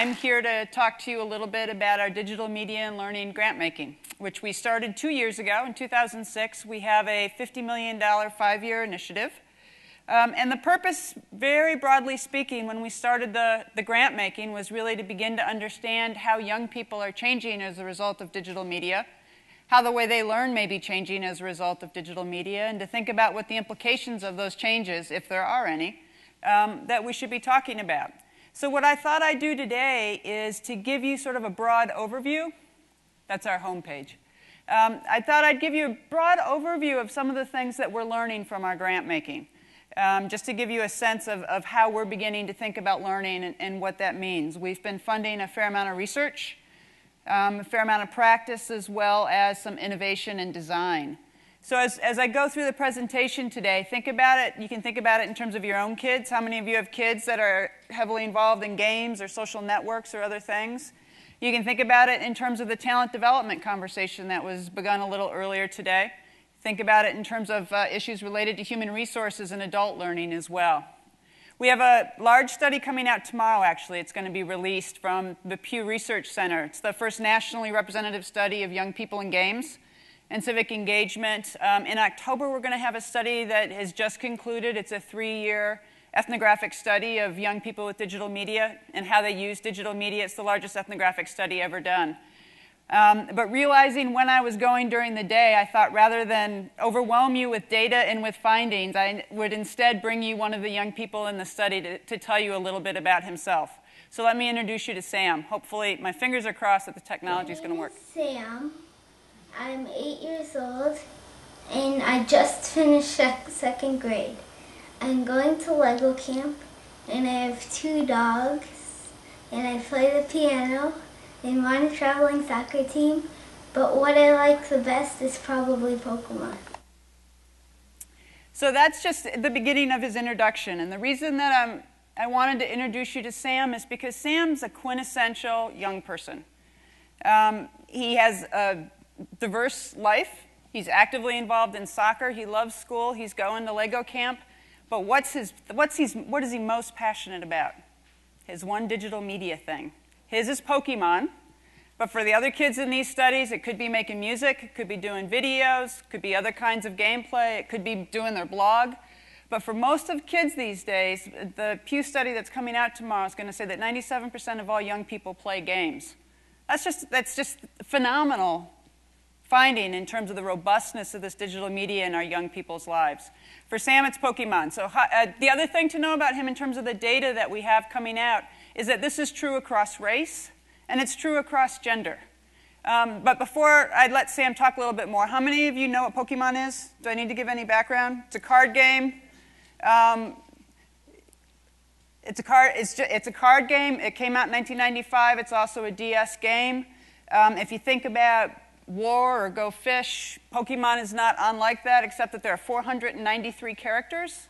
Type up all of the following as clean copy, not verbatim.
I'm here to talk to you a little bit about our digital media and learning grant making, which we started 2 years ago. In 2006, we have a $50 million 5-year initiative. And the purpose, very broadly speaking, when we started the grant making was really to begin to understand how young people are changing as a result of digital media, how the way they learn may be changing as a result of digital media, and to think about what the implications of those changes, if there are any, that we should be talking about. So what I thought I'd do today is to give you sort of a broad overview. That's our homepage. I thought I'd give you a broad overview of some of the things that we're learning from our grant making, just to give you a sense of how we're beginning to think about learning and what that means. We've been funding a fair amount of research, a fair amount of practice, as well as some innovation and design. So as I go through the presentation today, think about it. You can think about it in terms of your own kids. How many of you have kids that are heavily involved in games or social networks or other things? You can think about it in terms of the talent development conversation that was begun a little earlier today. Think about it in terms of issues related to human resources and adult learning as well. We have a large study coming out tomorrow, actually. It's going to be released from the Pew Research Center. It's the first nationally representative study of young people in games and civic engagement. In October, we're going to have a study that has just concluded. It's a 3-year ethnographic study of young people with digital media and how they use digital media. It's the largest ethnographic study ever done. But realizing when I was going during the day, I thought rather than overwhelm you with data and with findings, I would instead bring you one of the young people in the study to tell you a little bit about himself. So let me introduce you to Sam. Hopefully, my fingers are crossed that the technology is going to work. Sam. I'm 8 years old, and I just finished second grade. I'm going to Lego camp, and I have 2 dogs, and I play the piano, and run a traveling soccer team, but what I like the best is probably Pokemon. So that's just the beginning of his introduction, and the reason that I wanted to introduce you to Sam is because Sam's a quintessential young person. He has a diverse life. He's actively involved in soccer. He loves school. He's going to Lego camp. But what is he most passionate about? His one digital media thing. His is Pokemon. But for the other kids in these studies, it could be making music. It could be doing videos. It could be other kinds of gameplay. It could be doing their blog. But for most of kids these days, the Pew study that's coming out tomorrow is going to say that 97% of all young people play games. That's just phenomenal finding in terms of the robustness of this digital media in our young people's lives. For Sam, it's Pokemon. So the other thing to know about him in terms of the data that we have coming out is that this is true across race, and it's true across gender. But before I let Sam talk a little bit more, how many of you know what Pokemon is? Do I need to give any background? It's a card game. It's a card game. It came out in 1995. It's also a DS game. If you think about War or Go Fish, Pokemon is not unlike that, except that there are 493 characters.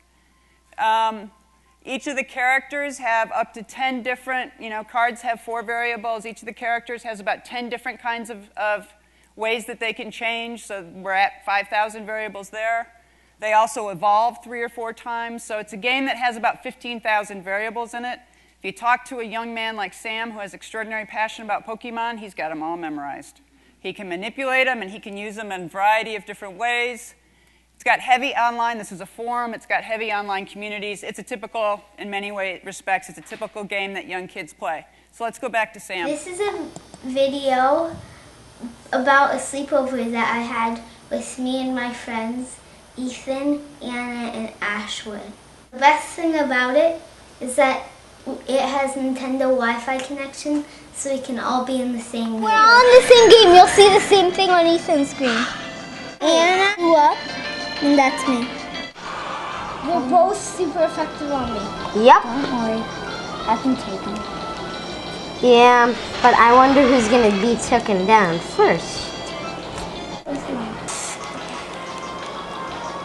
Each of the characters have up to 10 different, cards have 4 variables. Each of the characters has about 10 different kinds of ways that they can change. So we're at 5,000 variables there. They also evolve 3 or 4 times. So it's a game that has about 15,000 variables in it. If you talk to a young man like Sam who has extraordinary passion about Pokemon, he's got them all memorized. He can manipulate them, and he can use them in a variety of different ways. It's got heavy online. This is a forum. It's got heavy online communities. It's a typical, in many respects, it's a typical game that young kids play. So let's go back to Sam. This is a video about a sleepover that I had with me and my friends, Ethan, Anna, and Ashwood. The best thing about it is that it has Nintendo Wi-Fi connection, so we can all be in the same game. We're all in the same game. You'll see the same thing on Ethan's screen. Anna grew up, and that's me. You're both super effective on me. Yep. Don't worry. I can take them. Yeah, but I wonder who's going to be taken down first.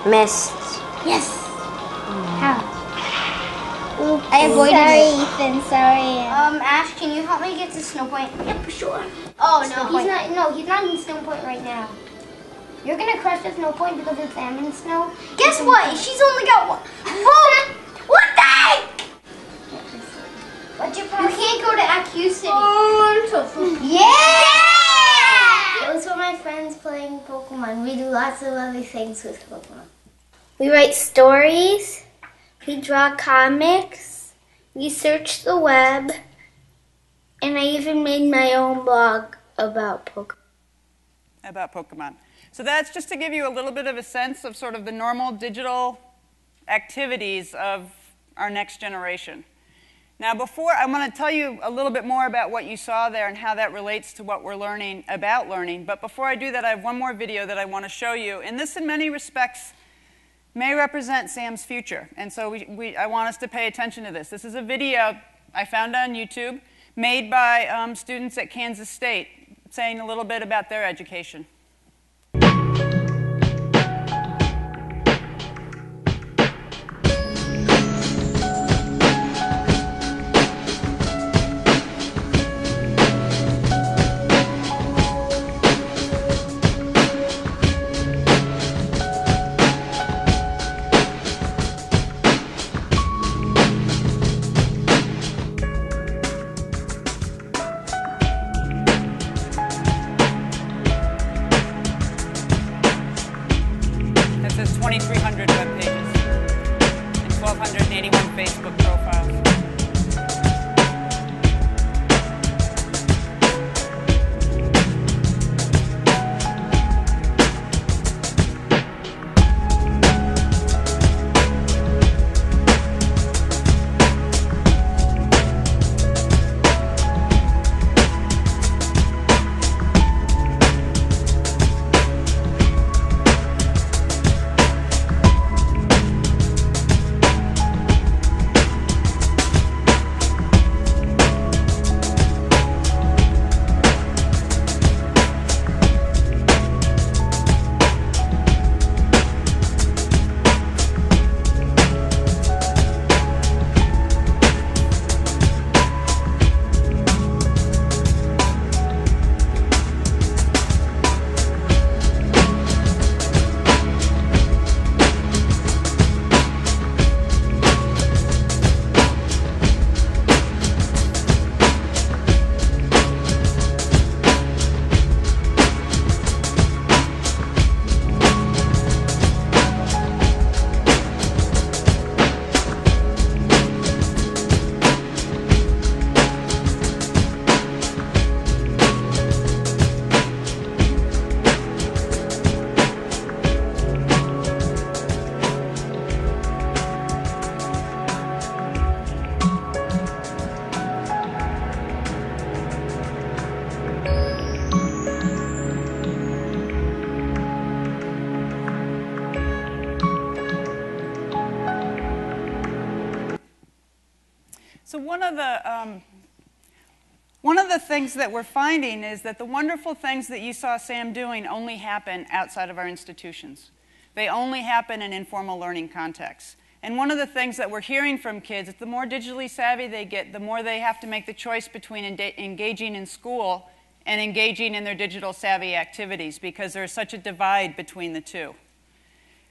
Missed. Yes. How? I avoided it. Ethan, sorry. Ash, can you help me get to Snow Point? Yep, sure. Oh, no, he's not in Snow Point right now. You're gonna crush the Snow Point because it's salmon snow? Guess what? She's only got one. Whoa! What the heck? What's your problem? You can't go to Rescue City. Yeah! Those are my friends playing Pokemon. We do lots of other things with Pokemon. We write stories, we draw comics, we search the web, and I even made my own blog about Pokemon. So that's just to give you a little bit of a sense of sort of the normal digital activities of our next generation. Now, I want to tell you a little bit more about what you saw there and how that relates to what we're learning about learning. But before I do that, I have one more video that I want to show you. And this, in many respects, may represent Sam's future. And so I want us to pay attention to this. This is a video I found on YouTube made by students at Kansas State saying a little bit about their education. That says 2,300 web pages and 1,281 Facebook profiles. So one of the things that we're finding is that the wonderful things that you saw Sam doing only happen outside of our institutions. They only happen in informal learning contexts. And one of the things that we're hearing from kids is the more digitally savvy they get, the more they have to make the choice between engaging in school and engaging in their digital savvy activities, because there's such a divide between the two.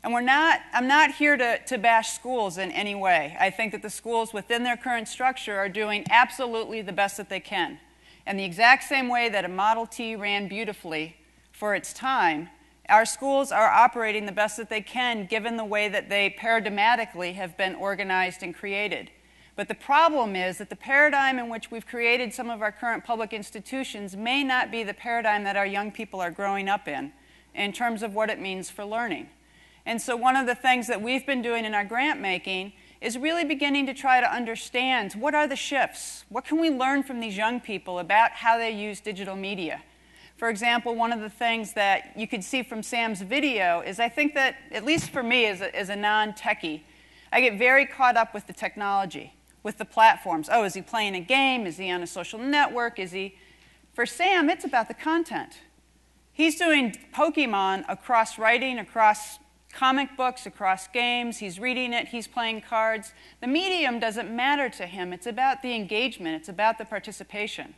And I'm not here to bash schools in any way. I think that the schools within their current structure are doing absolutely the best that they can. And the exact same way that a Model T ran beautifully for its time, our schools are operating the best that they can given the way that they paradigmatically have been organized and created. But the problem is that the paradigm in which we've created some of our current public institutions may not be the paradigm that our young people are growing up in terms of what it means for learning. And so one of the things that we've been doing in our grant making is really beginning to try to understand what are the shifts? What can we learn from these young people about how they use digital media? For example, one of the things that you could see from Sam's video is I think that, at least for me as a non-techie, I get very caught up with the technology, with the platforms. Oh, is he playing a game? Is he on a social network? For Sam, it's about the content. He's doing Pokemon across writing, across comic books, across games. He's reading it. He's playing cards. The medium doesn't matter to him. It's about the engagement. It's about the participation.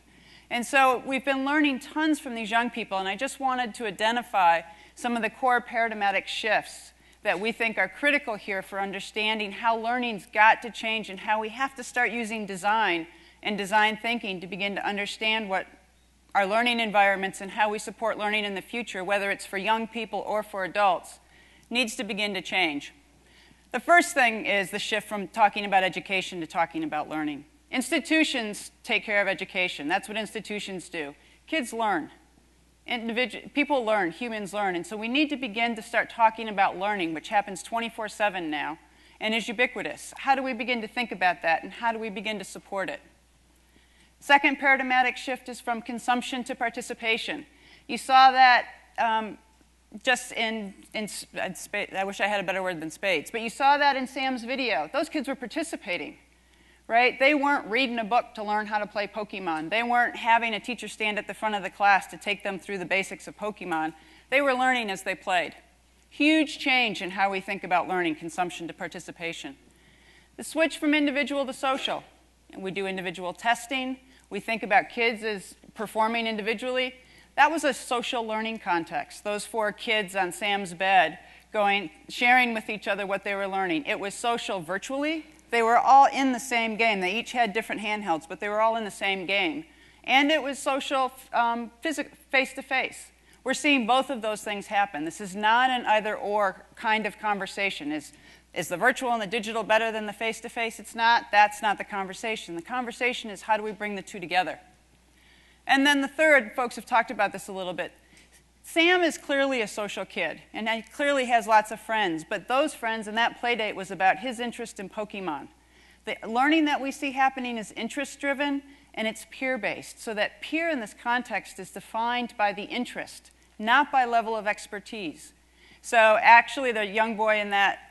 And so we've been learning tons from these young people, and I just wanted to identify some of the core paradigmatic shifts that we think are critical here for understanding how learning's got to change and how we have to start using design and design thinking to begin to understand what our learning environments and how we support learning in the future, whether it's for young people or for adults, needs to begin to change. The first thing is the shift from talking about education to talking about learning. Institutions take care of education. That's what institutions do. Kids learn. People learn. Humans learn. And so we need to begin to start talking about learning, which happens 24/7 now and is ubiquitous. How do we begin to think about that, and how do we begin to support it? Second paradigmatic shift is from consumption to participation. You saw that just in I wish I had a better word than spades, but you saw that in Sam's video. Those kids were participating, right? They weren't reading a book to learn how to play Pokemon. They weren't having a teacher stand at the front of the class to take them through the basics of Pokemon. They were learning as they played. Huge change in how we think about learning, consumption to participation. The switch from individual to social. We do individual testing. We think about kids as performing individually. That was a social learning context. Those 4 kids on Sam's bed sharing with each other what they were learning. It was social virtually. They were all in the same game. They each had different handhelds, but they were all in the same game. And it was social face-to-face. We're seeing both of those things happen. This is not an either-or kind of conversation. Is the virtual and the digital better than the face-to-face? It's not. That's not the conversation. The conversation is how do we bring the two together? And then the third, folks have talked about this a little bit. Sam is clearly a social kid, and he clearly has lots of friends, but those friends and that play date was about his interest in Pokemon. The learning that we see happening is interest-driven, and it's peer-based, so that peer in this context is defined by the interest, not by level of expertise. So actually, the young boy in that,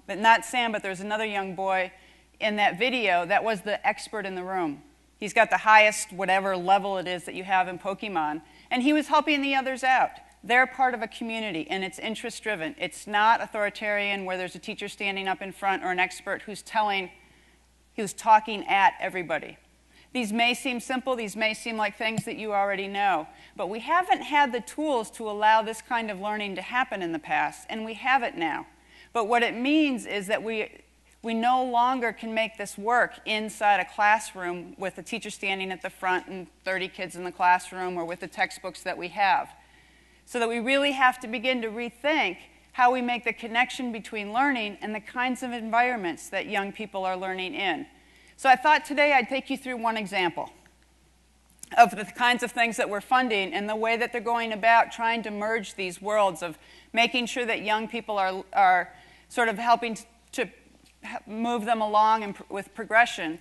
but not Sam, but there's another young boy in that video that was the expert in the room. He's got the highest whatever level it is that you have in Pokemon, and he was helping the others out. They're part of a community, and it's interest-driven. It's not authoritarian where there's a teacher standing up in front or an expert who's talking at everybody. These may seem simple. These may seem like things that you already know. But we haven't had the tools to allow this kind of learning to happen in the past, and we have it now. But what it means is that we no longer can make this work inside a classroom with a teacher standing at the front and 30 kids in the classroom or with the textbooks that we have. So that we really have to begin to rethink how we make the connection between learning and the kinds of environments that young people are learning in. So I thought today I'd take you through one example of the kinds of things that we're funding and the way that they're going about trying to merge these worlds of making sure that young people are sort of helping to move them along with progression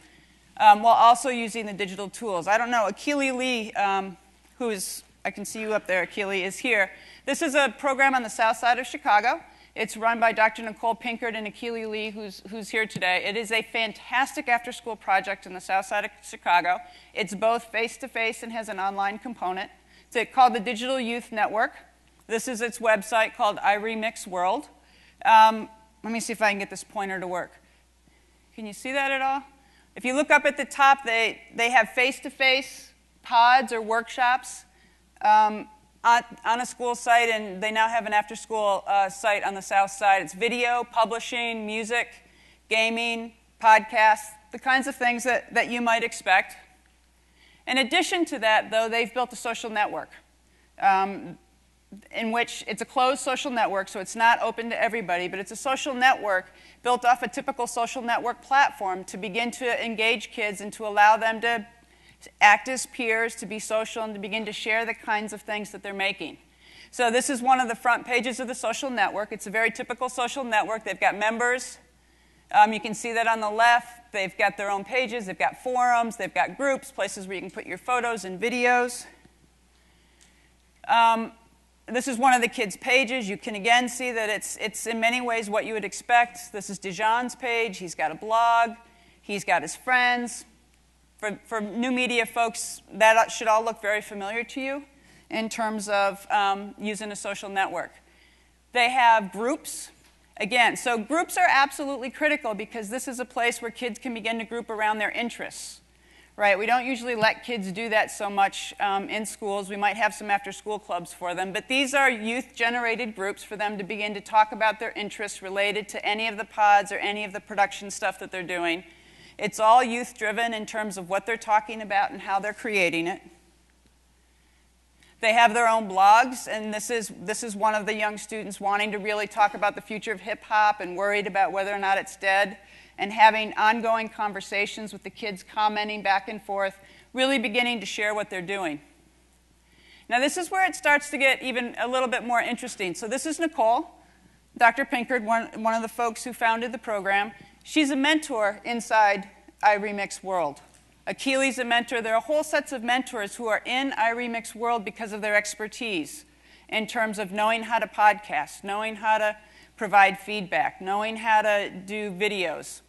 while also using the digital tools. I don't know, Akili Lee, I can see you up there, Akili, is here. This is a program on the south side of Chicago. It's run by Dr. Nicole Pinkert and Akili Lee, who's here today. It is a fantastic after-school project in the south side of Chicago. It's both face-to-face and has an online component. It's called the Digital Youth Network. This is its website called iRemix World. Let me see if I can get this pointer to work. Can you see that at all? If you look up at the top, they have face-to-face pods or workshops on a school site, and they now have an after-school site on the south side. It's video, publishing, music, gaming, podcasts, the kinds of things that you might expect. In addition to that, though, they've built a social network in which it's a closed social network, so it's not open to everybody, but it's a social network built off a typical social network platform to begin to engage kids and to allow them to act as peers, to be social, and to begin to share the kinds of things that they're making. So this is one of the front pages of the social network. It's a very typical social network. They've got members. You can see that on the left. They've got their own pages. They've got forums. They've got groups, places where you can put your photos and videos. This is one of the kids' pages. You can again see that it's in many ways what you would expect. This is Dijon's page. He's got a blog. He's got his friends. For new media folks, that should all look very familiar to you in terms of using a social network. They have groups. Again, so groups are absolutely critical because this is a place where kids can begin to group around their interests. Right? We don't usually let kids do that so much in schools. We might have some after-school clubs for them, but these are youth-generated groups for them to begin to talk about their interests related to any of the pods or any of the production stuff that they're doing. It's all youth-driven in terms of what they're talking about and how they're creating it. They have their own blogs, and this is one of the young students wanting to really talk about the future of hip-hop and worried about whether or not it's dead, and having ongoing conversations with the kids, commenting back and forth, really beginning to share what they're doing. Now, this is where it starts to get even a little bit more interesting. So this is Nicole, Dr. Pinkard, one of the folks who founded the program. She's a mentor inside iRemix World. Achilles a mentor. There are whole sets of mentors who are in iRemix World because of their expertise in terms of knowing how to podcast, knowing how to provide feedback, knowing how to do videos.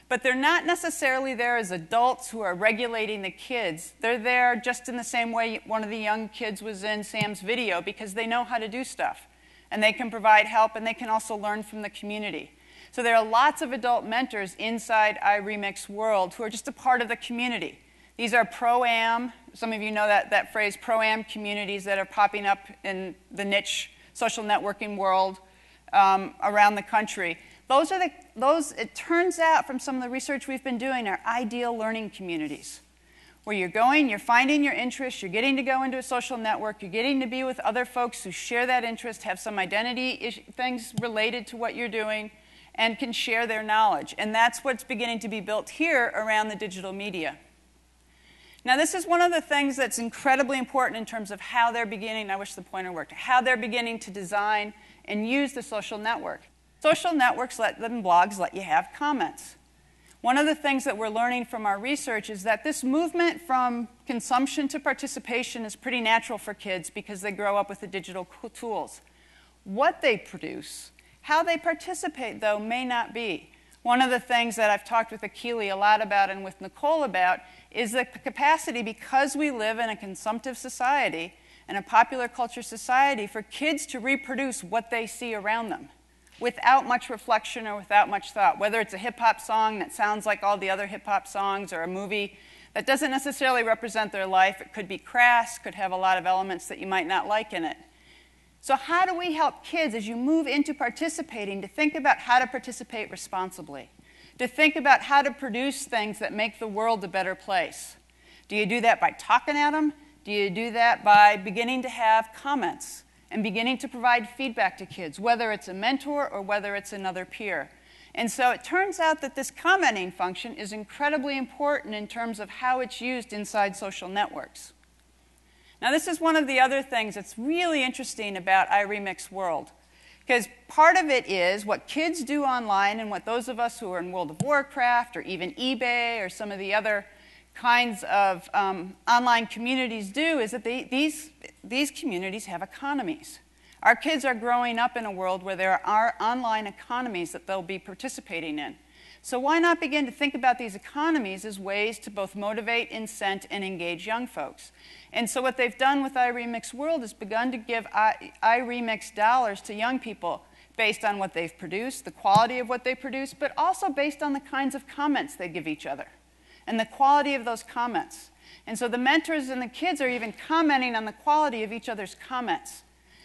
But they're not necessarily there as adults who are regulating the kids. They're there just in the same way one of the young kids was in Sam's video because they know how to do stuff. And they can provide help, and they can also learn from the community. So there are lots of adult mentors inside iRemix World who are just a part of the community. These are pro-am, some of you know that phrase, pro-am communities that are popping up in the niche social networking world around the country. Those, it turns out from some of the research we've been doing, are ideal learning communities. Where you're going, you're finding your interest, you're getting to go into a social network, you're getting to be with other folks who share that interest, have some identity things related to what you're doing, and can share their knowledge. And that's what's beginning to be built here around the digital media. Now, this is one of the things that's incredibly important in terms of how they're beginning, I wish the pointer worked, how they're beginning to design and use the social network. Social networks, blogs, let you have comments. One of the things that we're learning from our research is that this movement from consumption to participation is pretty natural for kids because they grow up with the digital tools. What they produce, how they participate, though, may not be. One of the things that I've talked with Achille a lot about and with Nicole about is the capacity, because we live in a consumptive society and a popular culture society, for kids to reproduce what they see around them without much reflection or without much thought. Whether it's a hip-hop song that sounds like all the other hip-hop songs, or a movie that doesn't necessarily represent their life. It could be crass, could have a lot of elements that you might not like in it. So how do we help kids, as you move into participating, to think about how to participate responsibly? To think about how to produce things that make the world a better place? Do you do that by talking at them? Do you do that by beginning to have comments and beginning to provide feedback to kids, whether it's a mentor or whether it's another peer? And so it turns out that this commenting function is incredibly important in terms of how it's used inside social networks. Now, this is one of the other things that's really interesting about iRemix World, because part of it is what kids do online, and what those of us who are in World of Warcraft or even eBay or some of the other kinds of online communities do, is that these communities have economies. Our kids are growing up in a world where there are online economies that they'll be participating in. So why not begin to think about these economies as ways to both motivate, incent, and engage young folks? And so what they've done with iRemix World is begun to give iRemix dollars to young people based on what they've produced, the quality of what they produce, but also based on the kinds of comments they give each other and the quality of those comments. And so the mentors and the kids are even commenting on the quality of each other's comments.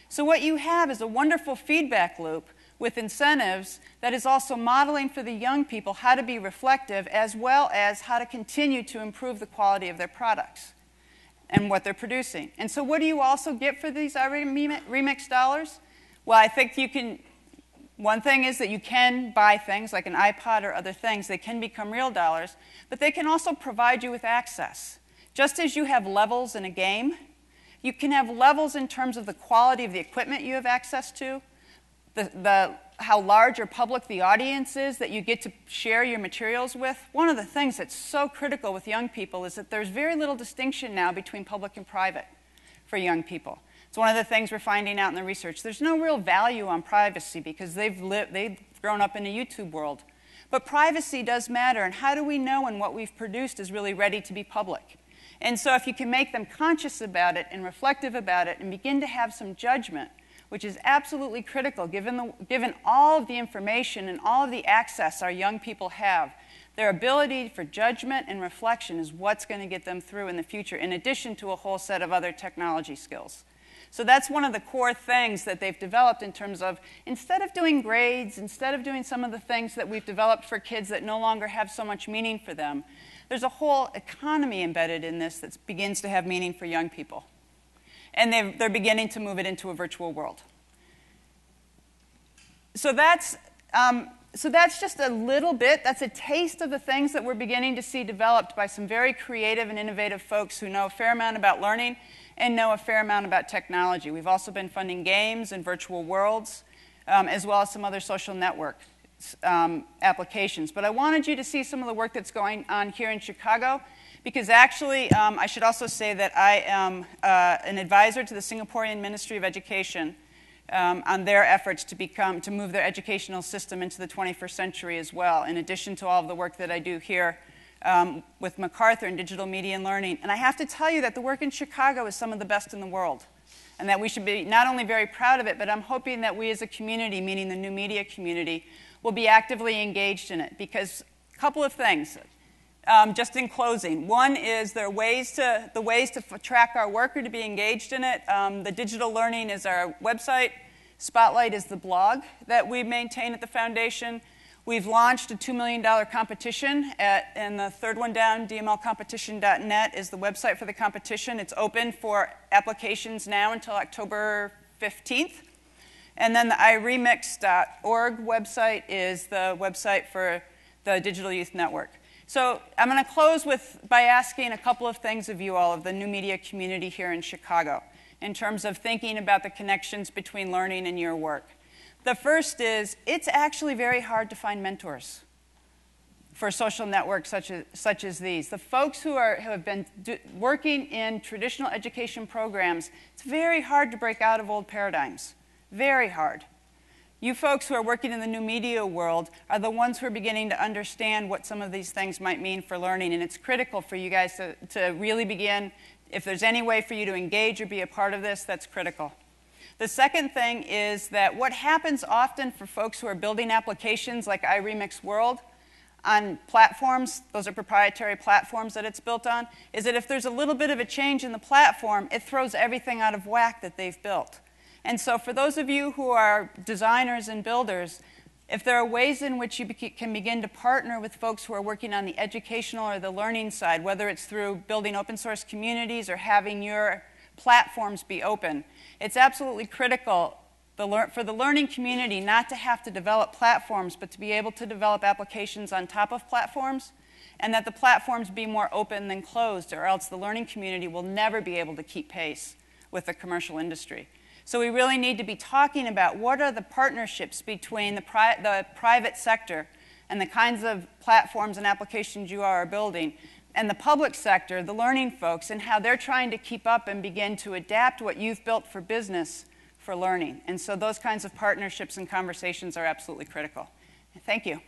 So what you have is a wonderful feedback loop with incentives that is also modeling for the young people how to be reflective, as well as how to continue to improve the quality of their products and what they're producing. And so what do you also get for these iRemix dollars? Well, I think you can, one thing is that you can buy things like an iPod or other things. They can become real dollars, but they can also provide you with access. Just as you have levels in a game, you can have levels in terms of the quality of the equipment you have access to, how large or public the audience is that you get to share your materials with. One of the things that's so critical with young people is that there's very little distinction now between public and private for young people. It's one of the things we're finding out in the research. There's no real value on privacy because they've grown up in a YouTube world. But privacy does matter, and how do we know when what we've produced is really ready to be public? And so if you can make them conscious about it and reflective about it and begin to have some judgment, which is absolutely critical given all of the information and all of the access our young people have, their ability for judgment and reflection is what's going to get them through in the future, in addition to a whole set of other technology skills. So that's one of the core things that they've developed in terms of, instead of doing grades, instead of doing some of the things that we've developed for kids that no longer have so much meaning for them, there's a whole economy embedded in this that begins to have meaning for young people. And they're beginning to move it into a virtual world. So that's just a little bit, that's a taste of the things that we're beginning to see developed by some very creative and innovative folks who know a fair amount about learning and know a fair amount about technology. We've also been funding games and virtual worlds, as well as some other social network applications. But I wanted you to see some of the work that's going on here in Chicago, because actually, I should also say that I am an advisor to the Singaporean Ministry of Education on their efforts to move their educational system into the 21st century as well, in addition to all of the work that I do here with MacArthur in digital media and learning. And I have to tell you that the work in Chicago is some of the best in the world, and that we should be not only very proud of it, but I'm hoping that we as a community, meaning the new media community, will be actively engaged in it. Because a couple of things, just in closing. One is the ways to track our work or to be engaged in it. The digital learning is our website. Spotlight is the blog that we maintain at the foundation. We've launched a $2 million competition, and the third one down, dmlcompetition.net, is the website for the competition. It's open for applications now until October 15th. And then the iremix.org website is the website for the Digital Youth Network. So I'm going to close by asking a couple of things of you all, of the new media community here in Chicago, in terms of thinking about the connections between learning and your work. The first is, it's actually very hard to find mentors for social networks such as these. The folks who have been working in traditional education programs, it's very hard to break out of old paradigms. Very hard. You folks who are working in the new media world are the ones who are beginning to understand what some of these things might mean for learning, and it's critical for you guys to really begin. If there's any way for you to engage or be a part of this, that's critical. The second thing is that what happens often for folks who are building applications like iRemix World on platforms, those are proprietary platforms that it's built on, is that if there's a little bit of a change in the platform, it throws everything out of whack that they've built. And so for those of you who are designers and builders, if there are ways in which you can begin to partner with folks who are working on the educational or the learning side, whether it's through building open source communities or having your platforms be open, it's absolutely critical for the learning community not to have to develop platforms, but to be able to develop applications on top of platforms, and that the platforms be more open than closed, or else the learning community will never be able to keep pace with the commercial industry. So we really need to be talking about what are the partnerships between the private sector and the kinds of platforms and applications you are building, and the public sector, the learning folks, and how they're trying to keep up and begin to adapt what you've built for business for learning. And so those kinds of partnerships and conversations are absolutely critical. Thank you.